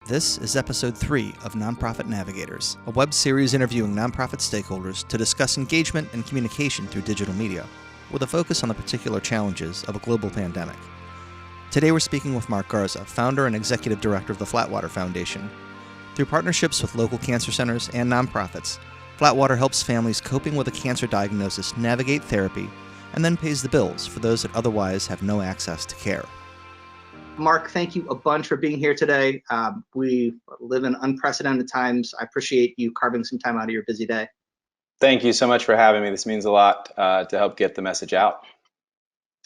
This is episode 3 of Nonprofit Navigators, a web series interviewing nonprofit stakeholders to discuss engagement and communication through digital media, with a focus on the particular challenges of a global pandemic. Today we're speaking with Mark Garza, founder and executive director of the Flatwater Foundation. Through partnerships with local cancer centers and nonprofits, Flatwater helps families coping with a cancer diagnosis navigate therapy and then pays the bills for those that otherwise have no access to care. Mark, thank you a bunch for being here today. We live in unprecedented times. I appreciate you carving some time out of your busy day. Thank you so much for having me. This means a lot to help get the message out.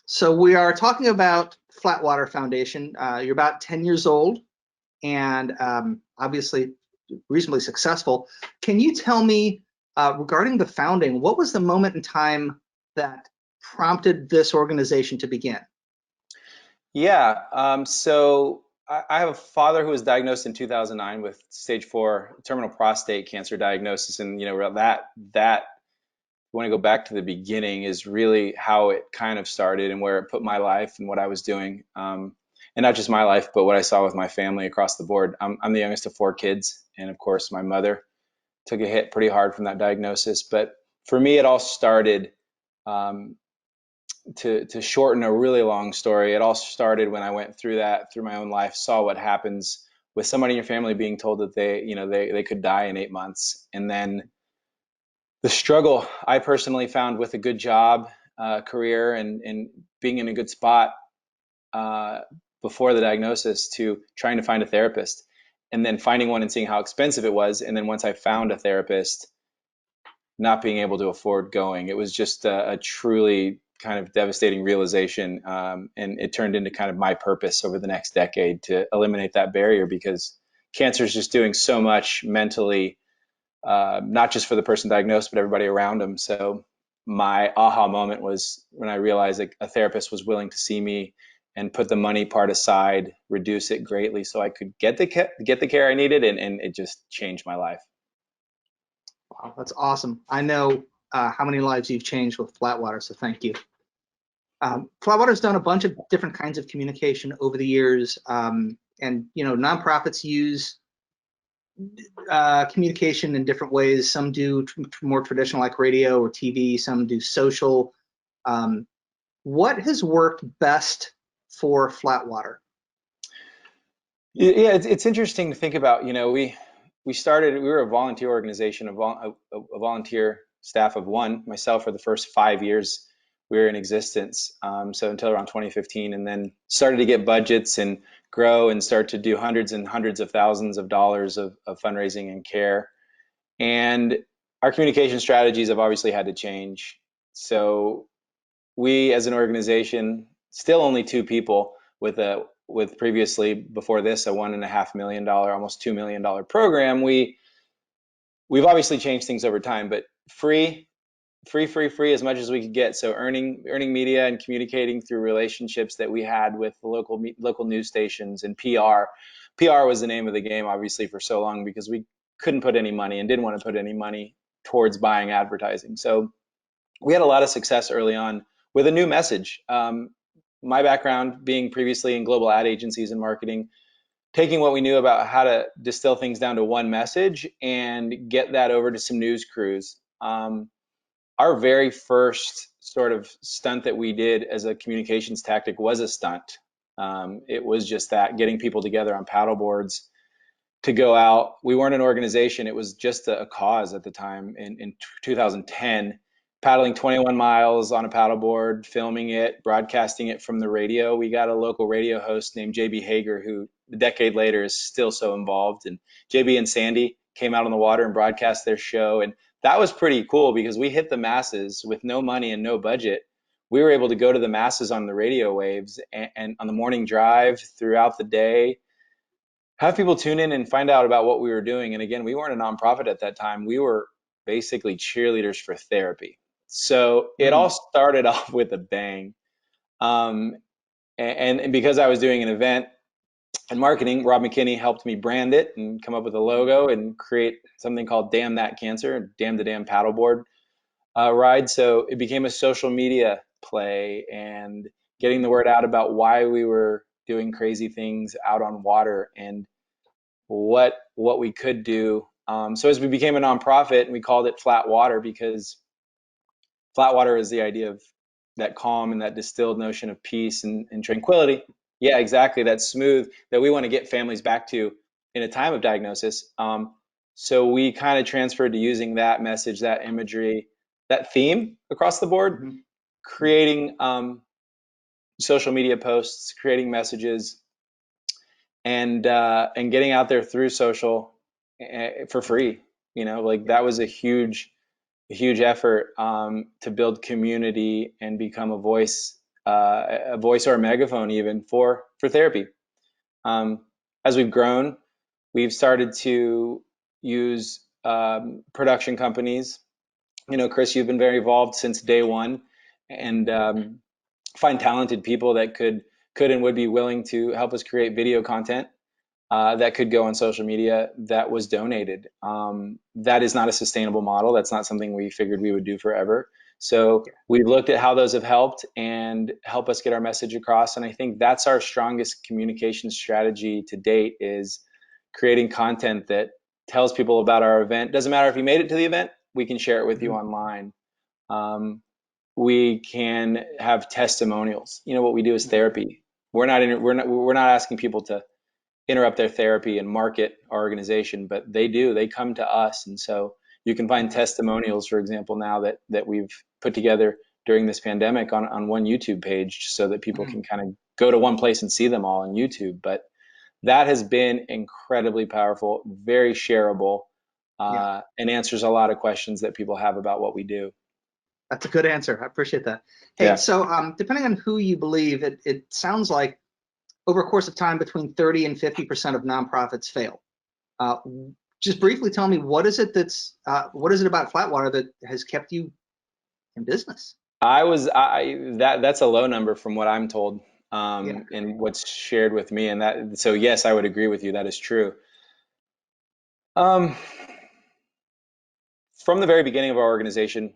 So we are talking about Flatwater Foundation. You're about 10 years old and obviously reasonably successful. Can you tell me regarding the founding, what was the moment in time that prompted this organization to begin? Yeah, so I have a father who was diagnosed in 2009 with stage 4 terminal prostate cancer diagnosis, and that I want to go back to the beginning is really how it kind of started and where it put my life and what I was doing, and not just my life, but what I saw with my family across the board. I'm the youngest of 4 kids, and of course my mother took a hit pretty hard from that diagnosis. But for me, it all started. To shorten a really long story, it all started when I went through my own life, saw what happens with somebody in your family being told that they could die in 8 months. And then the struggle I personally found with a good job, career, and being in a good spot before the diagnosis, to trying to find a therapist, and then finding one and seeing how expensive it was. And then once I found a therapist, not being able to afford going. It was just a truly kind of devastating realization, and it turned into kind of my purpose over the next decade to eliminate that barrier, because cancer is just doing so much mentally, not just for the person diagnosed, but everybody around them. So my aha moment was when I realized that a therapist was willing to see me and put the money part aside, reduce it greatly so I could get the care I needed, and it just changed my life. Wow, that's awesome. I know how many lives you've changed with Flatwater, so thank you. Flatwater's done a bunch of different kinds of communication over the years, and nonprofits use communication in different ways. Some do more traditional like radio or TV, some do social. What has worked best for Flatwater? Yeah, it's interesting to think about. We were a volunteer organization, a volunteer staff of 1, myself, for the first 5 years we were in existence. So until around 2015, and then started to get budgets and grow and start to do hundreds and hundreds of thousands of dollars of fundraising and care. And our communication strategies have obviously had to change. So we, as an organization, still only 2 people with previously, before this, a $1.5 million, almost $2 million program. We've obviously changed things over time, but free as much as we could get. So earning media and communicating through relationships that we had with the local news stations, and PR. PR was the name of the game, obviously, for so long, because we couldn't put any money and didn't want to put any money towards buying advertising. So we had a lot of success early on with a new message. My background being previously in global ad agencies and marketing, taking what we knew about how to distill things down to one message and get that over to some news crews. Our very first sort of stunt that we did as a communications tactic was a stunt. It was just that, getting people together on paddle boards to go out. We weren't an organization. It was just a cause at the time in 2010. Paddling 21 miles on a paddleboard, filming it, broadcasting it from the radio. We got a local radio host named JB Hager, who a decade later is still so involved. And JB and Sandy came out on the water and broadcast their show. And that was pretty cool, because we hit the masses with no money and no budget. We were able to go to the masses on the radio waves and on the morning drive throughout the day, have people tune in and find out about what we were doing. And again, we weren't a nonprofit at that time. We were basically cheerleaders for therapy. So it all started off with a bang. And because I was doing an event and marketing, Rob McKinney helped me brand it and come up with a logo and create something called Damn That Cancer, Damn the Damn Paddleboard ride. So it became a social media play and getting the word out about why we were doing crazy things out on water. And what we could do. So as we became a nonprofit, and we called it Flatwater because Flatwater is the idea of that calm and that distilled notion of peace and tranquility. Yeah, exactly. That smooth that we want to get families back to in a time of diagnosis. So we kind of transferred to using that message, that imagery, that theme across the board, Mm-hmm. creating social media posts, creating messages, and getting out there through social for free. Like that was a huge effort to build community and become a voice or a megaphone even for therapy. Um, as we've grown, we've started to use production companies. Chris, you've been very involved since day one, and find talented people that could and would be willing to help us create video content that could go on social media that was donated. That is not a sustainable model. That's not something we figured we would do forever. So we've looked at how those have helped and help us get our message across. And I think that's our strongest communication strategy to date, is creating content that tells people about our event. Doesn't matter if you made it to the event, we can share it with you online. Um, we can have testimonials. What we do is therapy. We're not asking people to interrupt their therapy and market our organization, but they come to us. And so you can find testimonials, for example, now that we've put together during this pandemic on one YouTube page, so that people can kind of go to one place and see them all on YouTube. But that has been incredibly powerful, very shareable, and answers a lot of questions that people have about what we do. That's a good answer. I appreciate that. Hey, Yeah. so depending on who you believe, it sounds like over a course of time, between 30 and 50% of nonprofits fail. Just briefly tell me, what is it about Flatwater that has kept you in business? That's a low number from what I'm told, Yeah. and what's shared with me. So yes, I would agree with you. That is true. Um, from the very beginning of our organization,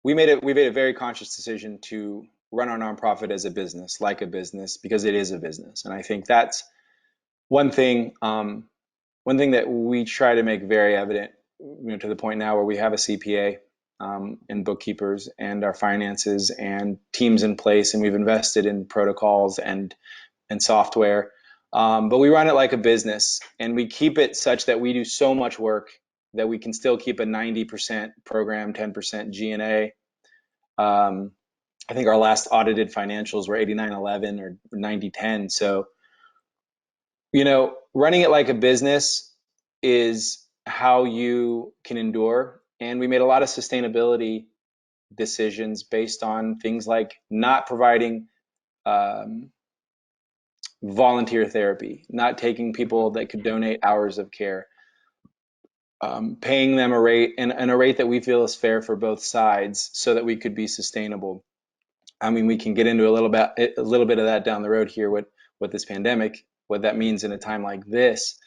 we made a very conscious decision to run our nonprofit as a business, like a business, because it is a business. And I think that's one thing. One thing that we try to make very evident, to the point now where we have a CPA, and bookkeepers and our finances and teams in place, and we've invested in protocols and software. But we run it like a business, and we keep it such that we do so much work that we can still keep a 90% program, 10% G&A. I think our last audited financials were 89/11 or 90/10. So, running it like a business is how you can endure. And we made a lot of sustainability decisions based on things like not providing um, volunteer therapy, not taking people that could donate hours of care, paying them a rate, and a rate that we feel is fair for both sides, so that we could be sustainable. I mean, we can get into a little bit of that down the road here, what this pandemic, what that means in a time like this.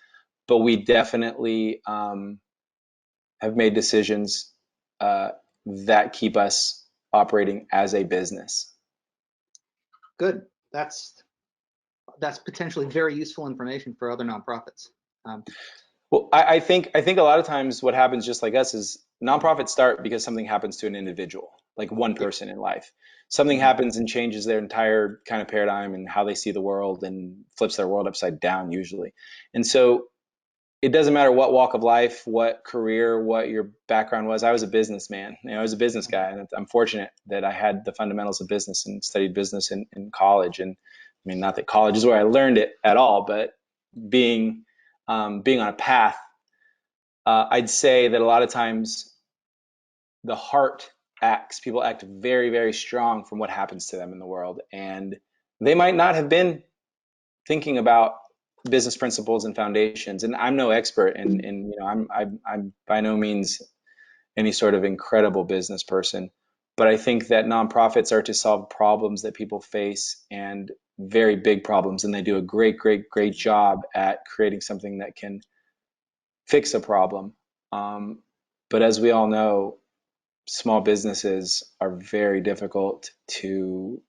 But we definitely have made decisions that keep us operating as a business. Good. That's potentially very useful information for other nonprofits. Well, I think a lot of times what happens, just like us, is nonprofits start because something happens to an individual, like one person in life. Something happens and changes their entire kind of paradigm and how they see the world, and flips their world upside down usually. And so it doesn't matter what walk of life, what career, what your background was. I was a businessman. I was a business guy, and I'm fortunate that I had the fundamentals of business and studied business in college. And I mean, not that college is where I learned it at all, but being being on a path, I'd say that a lot of times the heart people act very, very strong from what happens to them in the world, and they might not have been thinking about business principles and foundations. And I'm no expert, and I'm by no means any sort of incredible business person, but I think that nonprofits are to solve problems that people face, and very big problems, and they do a great, great, great job at creating something that can fix a problem. But as we all know, small businesses are very difficult to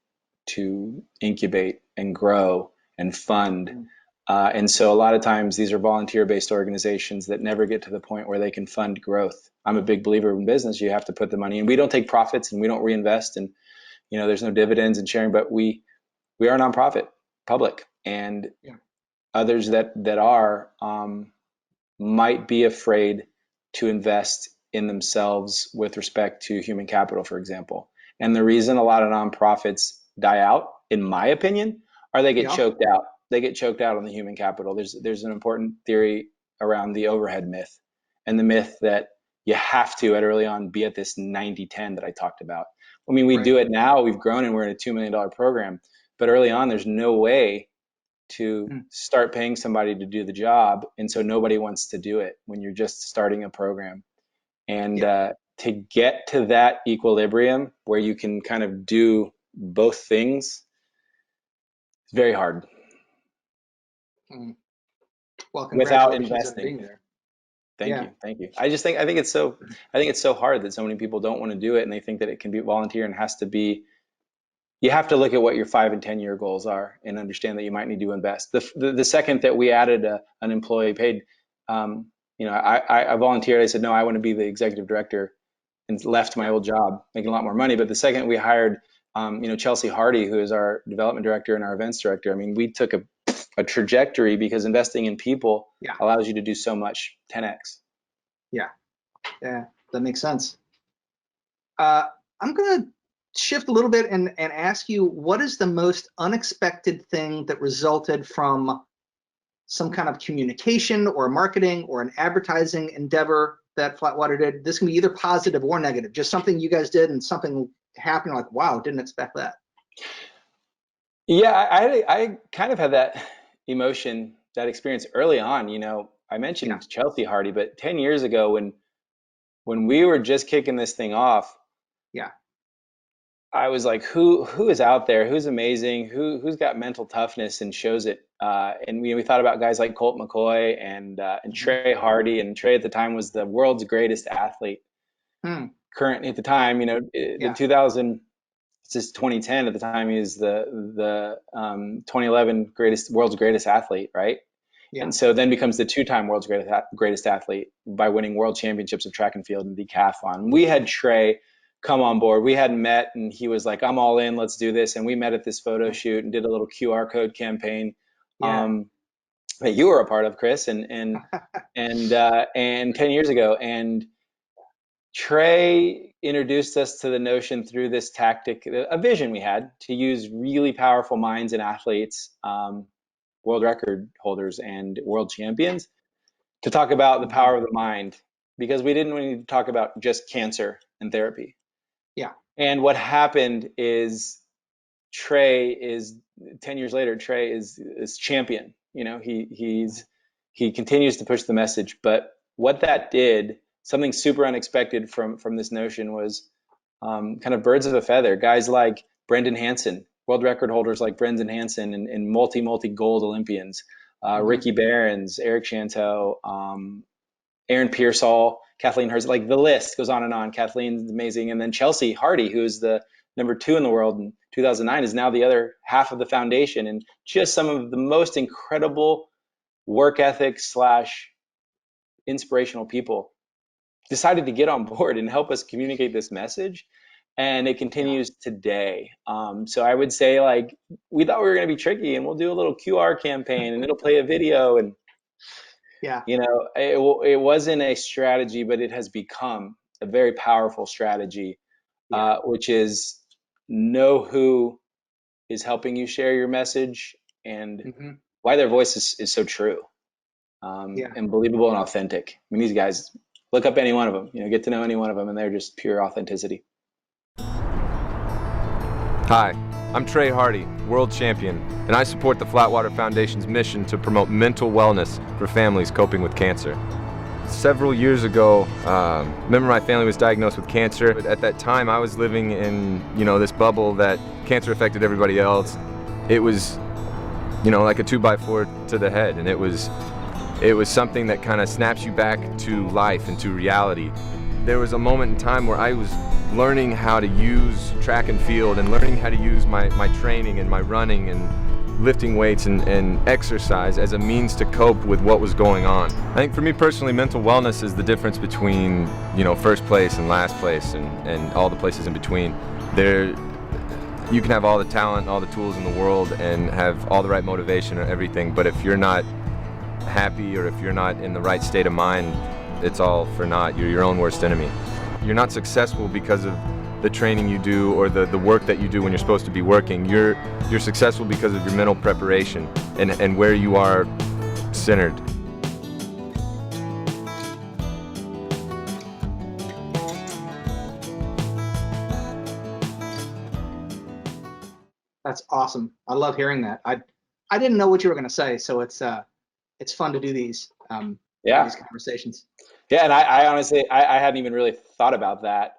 incubate and grow and fund. And so a lot of times these are volunteer-based organizations that never get to the point where they can fund growth. I'm a big believer in business. You have to put the money in. We don't take profits and we don't reinvest, and there's no dividends and sharing, but we are a nonprofit, public, and others that are might be afraid to invest in themselves with respect to human capital, for example. And the reason a lot of nonprofits die out, in my opinion, are they get choked out. They get choked out on the human capital. There's an important theory around the overhead myth, and the myth that you have to, at early on, be at this 90-10 that I talked about. I mean, we do it now. We've grown and we're in a $2 million program. But early on, there's no way to start paying somebody to do the job. And so nobody wants to do it when you're just starting a program. And to get to that equilibrium where you can kind of do both things, it's very hard. Well, without congratulations investing. on being there. Thank you. I think it's so hard that so many people don't want to do it, and they think that it can be volunteer and has to be. You have to look at what your 5 and 10 year goals are and understand that you might need to invest. The second that we added an employee paid, I volunteered. I said, no, I want to be the executive director, and left my old job making a lot more money. But the second we hired, Chelsea Hardy, who is our development director and our events director, I mean, we took a trajectory because investing in people allows you to do so much 10x. Yeah, that makes sense. I'm going to shift a little bit and ask you, what is the most unexpected thing that resulted from some kind of communication or marketing or an advertising endeavor that Flatwater did? This can be either positive or negative, just something you guys did and something happened like, wow, didn't expect that. Yeah, I kind of had that emotion, that experience early on. I mentioned Chelsea Hardy, but 10 years ago when we were just kicking this thing off, I was like, who is out there? Who's amazing? Who's got mental toughness and shows it? And we thought about guys like Colt McCoy and Trey Hardy. And Trey at the time was the world's greatest athlete. Current at the time, the 2000, it's just 2010. At the time, he was the 2011 world's greatest athlete, right? And so then becomes the 2-time world's greatest athlete by winning world championships of track and field and decathlon. We had Trey come on board. We hadn't met, and he was like, I'm all in, let's do this. And we met at this photo shoot and did a little QR code campaign that you were a part of, Chris, and 10 years ago. And Trey introduced us to the notion through this tactic, a vision we had to use really powerful minds and athletes, world record holders and world champions, to talk about the power of the mind, because we didn't need to talk about just cancer and therapy. And what happened is Trey is 10 years later, Trey is champion. He continues to push the message. But what that did, something super unexpected from this notion, was kind of birds of a feather. Guys like Brendan Hansen, world record holders like Brendan Hansen, and multi gold Olympians, Ricky Behrens, Eric Chanteau, Aaron Pearsall, Kathleen Hurst, like the list goes on and on. Kathleen's amazing. And then Chelsea Hardy, who's the number 2 in the world in 2009, is now the other half of the foundation. And just some of the most incredible work ethic / inspirational people decided to get on board and help us communicate this message. And it continues today. So I would say, like, we thought we were going to be tricky, and we'll do a little QR campaign and it'll play a video, and it wasn't a strategy, but it has become a very powerful strategy, which is know who is helping you share your message and why their voice is so true, and believable and authentic. I mean, these guys, look up any one of them, get to know any one of them, and they're just pure authenticity. Hi, I'm Trey Hardy, world champion, and I support the Flatwater Foundation's mission to promote mental wellness for families coping with cancer. Several years ago, remember my family was diagnosed with cancer. At that time, I was living in, this bubble that cancer affected everybody else. It was, like a 2x4 to the head, and it was something that kind of snaps you back to life and to reality. There was a moment in time where I was learning how to use track and field and learning how to use my training and my running and lifting weights and exercise as a means to cope with what was going on. I think for me personally, mental wellness is the difference between, you know, first place and last place and all the places in between. You can have all the talent, all the tools in the world, and have all the right motivation and everything, but if you're not happy or if you're not in the right state of mind, it's all for naught. You're your own worst enemy. You're not successful because of the training you do or the work that you do when you're supposed to be working. You're successful because of your mental preparation and where you are centered. That's awesome. I love hearing that. I didn't know what you were going to say, so it's fun to do these these conversations. Yeah, and I honestly I hadn't even really thought about that.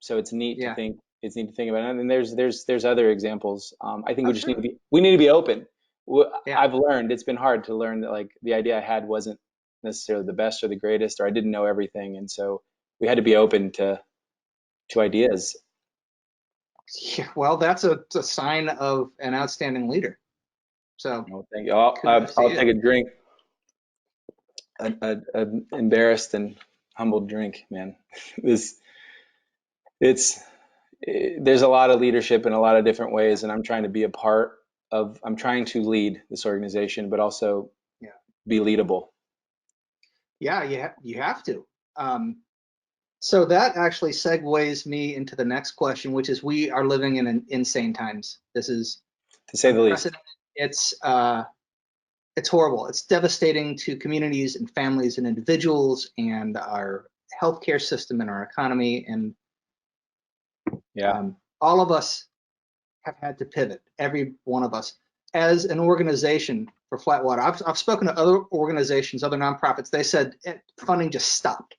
So it's neat to think. It's neat to think about it. And there's other examples. I think we need to be open. I've learned it's been hard to learn that like the idea I had wasn't necessarily the best or the greatest, or I didn't know everything, and so we had to be open to ideas. Yeah, well, that's a sign of an outstanding leader. So thank you. I'll take a drink. An embarrassed and humbled drink, man. There's a lot of leadership in a lot of different ways, and I'm trying to lead this organization, but also be leadable. Yeah, you have to. So that actually segues me into the next question, which is we are living in insane times. This is, to say the least. It's horrible. It's devastating to communities and families and individuals and our healthcare system and our economy. And all of us have had to pivot, every one of us. As an organization for Flatwater, I've spoken to other organizations, other nonprofits. They said funding just stopped.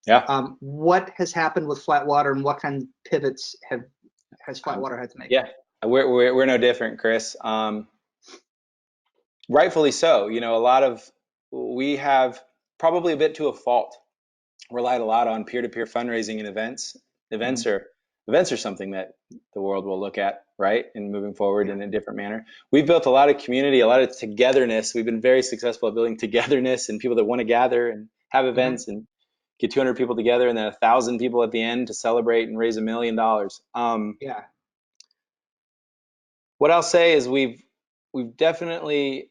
Yeah. What has happened with Flatwater, and what kind of pivots has Flatwater had to make? Yeah, we're no different, Chris. Rightfully so. You know, we have probably a bit to a fault relied a lot on peer-to-peer fundraising and events. Events are something that the world will look at, right, and moving forward in a different manner. We've built a lot of community, a lot of togetherness. We've been very successful at building togetherness and people that want to gather and have events and get 200 people together and then 1,000 people at the end to celebrate and raise $1 million. What I'll say is we've definitely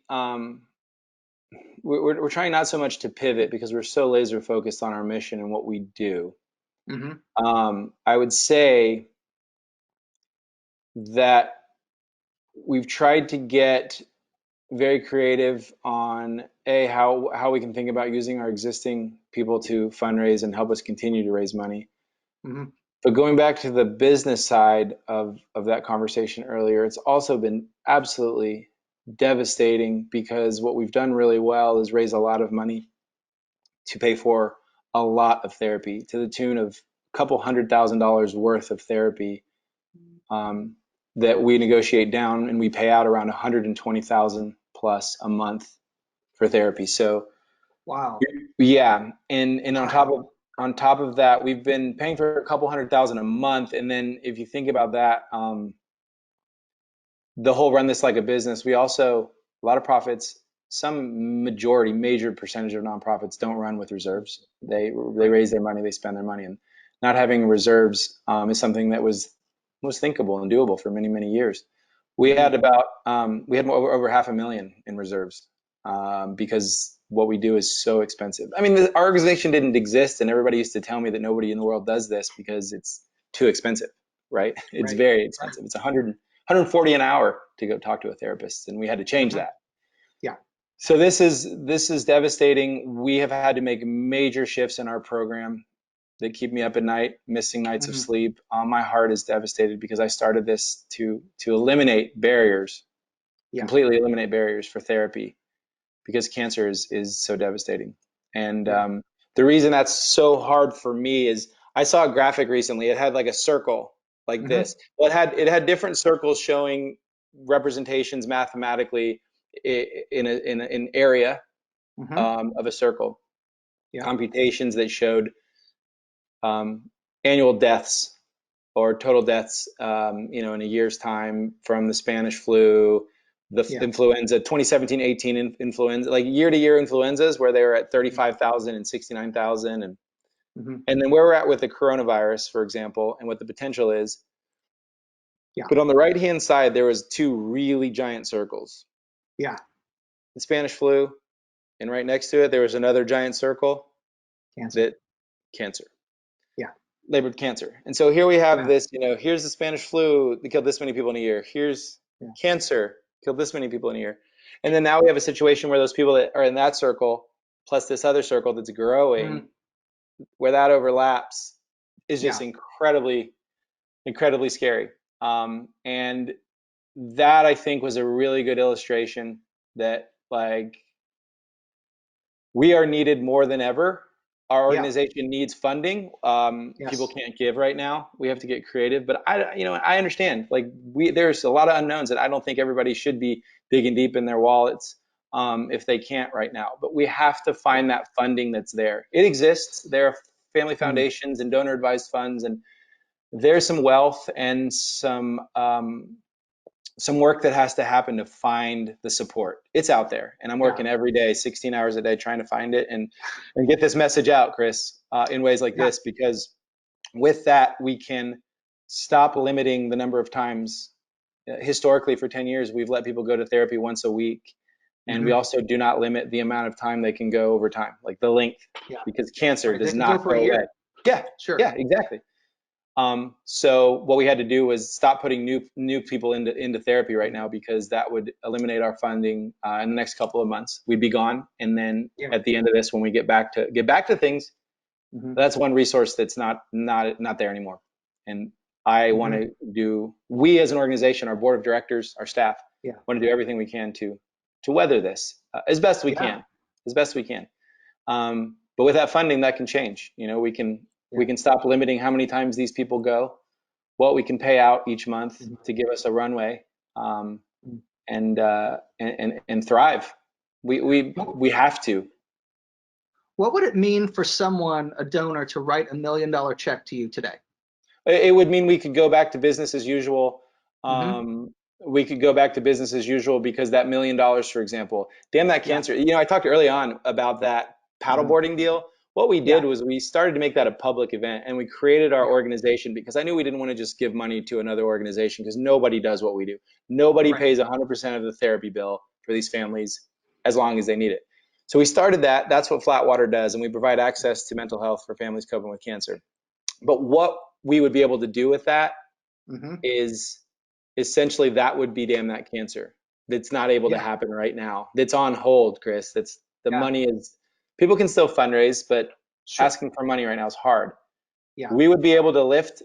we're trying not so much to pivot because we're so laser focused on our mission and what we do. I would say that we've tried to get very creative on how we can think about using our existing people to fundraise and help us continue to raise money. But going back to the business side of that conversation earlier, it's also been absolutely devastating because what we've done really well is raise a lot of money to pay for a lot of therapy to the tune of a couple $100,000 worth of therapy that we negotiate down, and we pay out around $120,000 plus a month for therapy. So yeah, and on top of that, we've been paying for a couple $100,000 a month. And then if you think about that, the whole run this like a business, we also, a lot of profits, major percentage of nonprofits don't run with reserves. They raise their money, they spend their money, and not having reserves is something that was thinkable and doable for many, many years. We had over $500,000 in reserves because what we do is so expensive. I mean, our organization didn't exist, and everybody used to tell me that nobody in the world does this because it's too expensive, right? It's very expensive. It's $140 an hour to go talk to a therapist, and we had to change that. So this is devastating. We have had to make major shifts in our program that keep me up at night, missing nights of sleep. My heart is devastated because I started this to eliminate barriers, completely eliminate barriers for therapy, because cancer is so devastating. And the reason that's so hard for me is I saw a graphic recently. It had like a circle like this. Well, it had different circles showing representations mathematically in an area of a circle. Computations that showed annual deaths or total deaths, in a year's time from the Spanish flu, the Yeah. influenza, 2017-18 influenza, like year-to-year influenzas where they were at 35,000 and 69,000, and then where we're at with the coronavirus, for example, and what the potential is. Yeah. But on the right-hand side, there was two really giant circles. Yeah. The Spanish flu, and right next to it, there was another giant circle. Cancer. Cancer. Yeah. Labeled cancer. And so here we have Yeah. this, here's the Spanish flu, they killed this many people in a year. Here's cancer, killed this many people in a year. And then now we have a situation where those people that are in that circle, plus this other circle that's growing, where that overlaps, is just incredibly, incredibly scary. And that, I think, was a really good illustration that, like, we are needed more than ever. Our organization needs funding. People can't give right now. We have to get creative. But I understand. Like, there's a lot of unknowns that I don't think everybody should be digging deep in their wallets if they can't right now. But we have to find that funding that's there. It exists. There are family foundations and donor advised funds, and there's some wealth and some work that has to happen to find the support. It's out there, and I'm working every day, 16 hours a day, trying to find it and get this message out, Chris, in ways like this, because with that, we can stop limiting the number of times. Historically, for 10 years, we've let people go to therapy once a week, and we also do not limit the amount of time they can go over time, like the length, because cancer does not go away. Yeah, sure. Yeah, exactly. So what we had to do was stop putting new people into therapy right now, because that would eliminate our funding in the next couple of months. We'd be gone, and then at the end of this, when we get back to things, that's one resource that's not there anymore. And I want to do. We as an organization, our board of directors, our staff, want to do everything we can to weather this as best we can, But with that funding, that can change. We can stop limiting how many times these people go, what we can pay out each month to give us a runway, and thrive. We have to. What would it mean for someone, a donor, to write $1 million check to you today? It would mean we could go back to business as usual. We could go back to business as usual because that $1 million, for example, damn that cancer. I talked early on about that paddleboarding deal. What we did was we started to make that a public event, and we created our organization because I knew we didn't want to just give money to another organization, because nobody does what we do. Nobody pays 100% of the therapy bill for these families as long as they need it. So we started that. That's what Flatwater does, and we provide access to mental health for families coping with cancer. But what we would be able to do with that is essentially that would be damn that cancer. That's not able to happen right now. That's on hold, Chris. That's the money is. People can still fundraise, but asking for money right now is hard. We would be able to lift.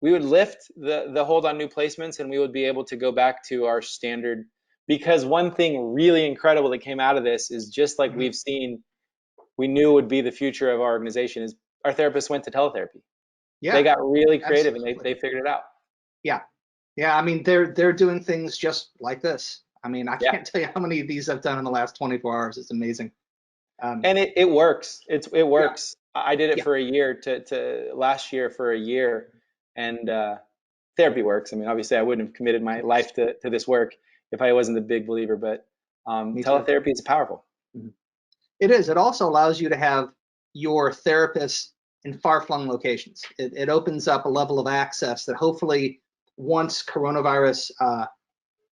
We would lift the hold on new placements, and we would be able to go back to our standard. Because one thing really incredible that came out of this is, just like we've seen, we knew would be the future of our organization, is our therapists went to teletherapy. They got really creative, and they figured it out. I mean, they're doing things just like this. I mean, I can't tell you how many of these I've done in the last 24 hours. It's amazing. And it works. It works. I did it for a year to last year for a year, and therapy works. I mean, obviously, I wouldn't have committed my life to this work if I wasn't a big believer. But teletherapy is powerful. It is. It also allows you to have your therapists in far-flung locations. It opens up a level of access that hopefully, once coronavirus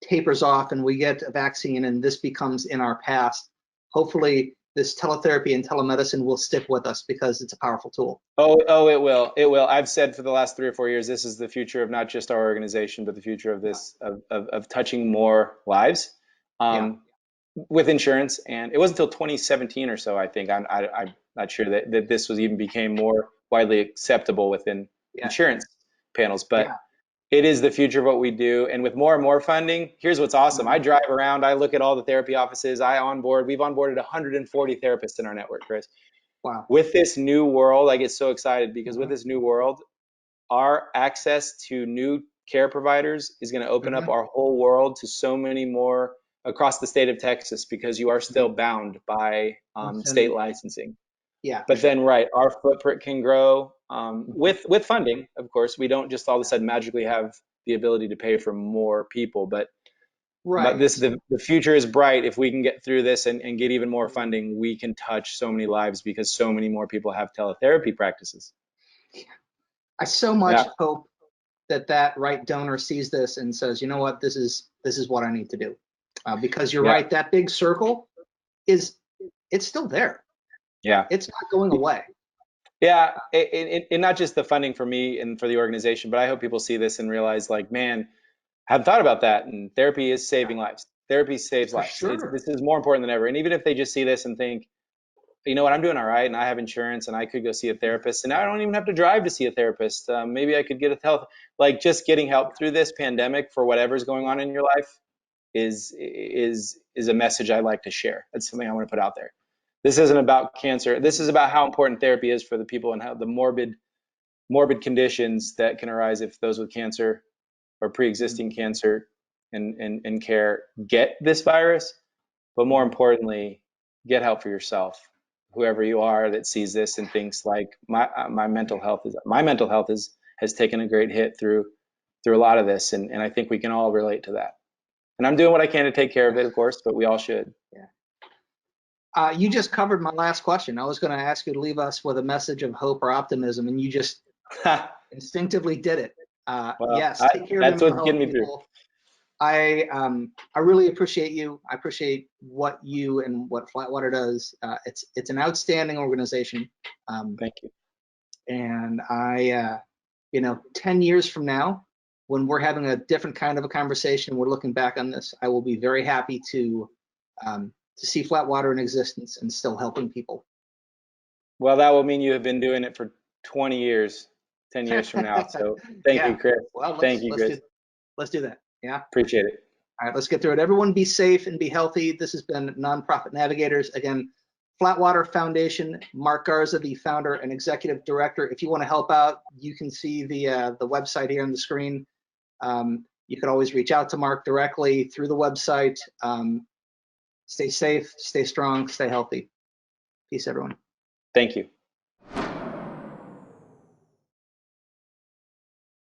tapers off and we get a vaccine and this becomes in our past, hopefully this teletherapy and telemedicine will stick with us, because it's a powerful tool. Oh, it will. It will. I've said for the last 3 or 4 years, this is the future of not just our organization, but the future of this, of touching more lives with insurance. And it wasn't until 2017 or so, I think, I'm not sure that this was even became more widely acceptable within insurance panels, but it is the future of what we do. And with more and more funding, here's what's awesome. I drive around, I look at all the therapy offices, we've onboarded 140 therapists in our network, Chris. Wow. With this new world, I get so excited, because with this new world, our access to new care providers is going to open up our whole world to so many more across the state of Texas, because you are still bound by state licensing. But then, our footprint can grow with funding. Of course, we don't just all of a sudden magically have the ability to pay for more people, but Right. the future is bright. If we can get through this and get even more funding, we can touch so many lives because so many more people have teletherapy practices. I so much Yeah. hope that right donor sees this and says, you know what, this is what I need to do. Because you're Yeah. right, that big circle it's still there. Yeah. It's not going away. Yeah, and not just the funding for me and for the organization, but I hope people see this and realize, like, man, I hadn't thought about that. And therapy is saving lives. Therapy saves For lives. sure. This is more important than ever. And even if they just see this and think, you know what, I'm doing all right, and I have insurance, and I could go see a therapist, and I don't even have to drive to see a therapist. Maybe I could get a like just getting help through this pandemic for whatever's going on in your life is a message I like to share. That's something I want to put out there. This isn't about cancer. This is about how important therapy is for the people and how the morbid conditions that can arise if those with cancer or pre-existing cancer and care get this virus. But more importantly, get help for yourself. Whoever you are that sees this and thinks like my mental health has taken a great hit through a lot of this, and I think we can all relate to that. And I'm doing what I can to take care of it, of course, but we all should. Yeah. You just covered my last question. I was going to ask you to leave us with a message of hope or optimism, and you just instinctively did it. Well, Yes, take care of your that's mental what's getting health, me through. people. I really appreciate you. I appreciate what you and what Flatwater does. It's an outstanding organization. Thank you. And I, 10 years from now, when we're having a different kind of a conversation, we're looking back on this, I will be very happy to see Flatwater in existence and still helping people. Well, that will mean you have been doing it for 20 years, 10 years from now. So thank you, Chris. Well, thank you, Chris. Let's do that. Yeah. Appreciate it. All right, let's get through it. Everyone be safe and be healthy. This has been Nonprofit Navigators. Again, Flatwater Foundation, Mark Garza, the founder and executive director. If you want to help out, you can see the website here on the screen. You can always reach out to Mark directly through the website. Stay safe, stay strong, stay healthy. Peace, everyone. Thank you.